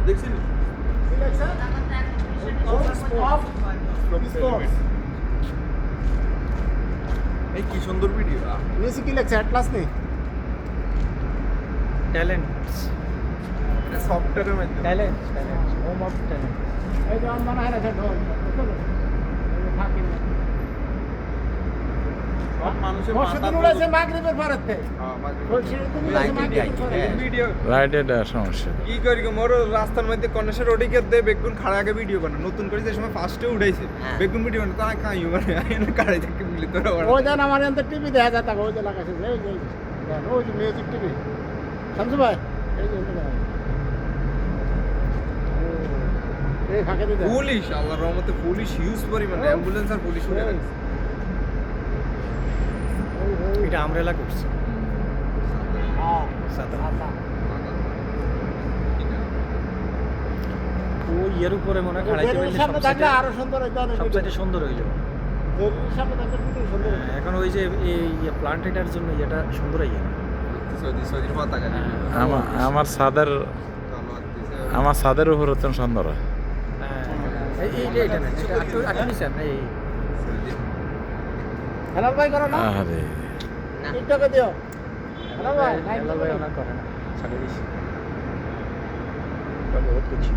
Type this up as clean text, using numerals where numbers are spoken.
দেখছেন কি লেখছে? এই কি সুন্দর ভিডিও নিচে কি লেখছে? অ্যাটলাস নেই? ট্যালেন্ট এটা সফটওয়্যারের মাধ্যমে ট্যালেন্ট হোম অফ ট্যালেন্ট। এই যে আমার মনে হয় না ঢোল থাকি না। সব মানুষের মসজিদে উড়াইছে মাগরিবের পরের থেকে। ভিডিও লাইটের সমস্যা। কি করি গো মোর রাস্তার মধ্যে কন্যাসের রোডে গিয়ে বেগুন খাড়া আগে ভিডিও বানা নতুন করে যে সময় ফার্স্টে উঠাইছে বেগুন ভিডিও বানা তাই খাই মানে আইনা কাড়াই থেকে মিলে তোরা ওই দেন আমার এখান টিভি দেখা যায় ওই যে লাগাইছে এই যে দেন, ওই যে মিউজিক টিভি শামসু ভাই এই যে এখানে দেখেন। এই ফাঁকে দিয়ে দেন। পুলিশ আল্লাহর রহমতে পুলিশ হিউজ পরিমাণে অ্যাম্বুলেন্স আর পুলিশ উঠে গেছে এটা আমরেলা করছে হ্যাঁ, সাদা। আচ্ছা। ওই ইয়ের উপরে মনে হয় খাড়াইতে জেরির পারলে সামনে থাকলে আরো সুন্দর হইতো অনেক ভিডিও। সবচেয়ে সুন্দর হইল। জেরির সামনে থাকলে ভিডিও সুন্দর হইতো। এখন ওই যে এই প্লান্ট এটার জন্য এটা সুন্দর হইয়া সৌদির পতাকা দিবে আমার ছাদের আমার ছাদের উপর হচ্ছে সুন্দর। এইটা না এটা একটু নিচে না এই হেলাল ভাই করো না আরে টিকটকে দিও হেলাল ভাই হেলাল ভাই ওনা করে না ছাড়ে দিছি বহুত কিছু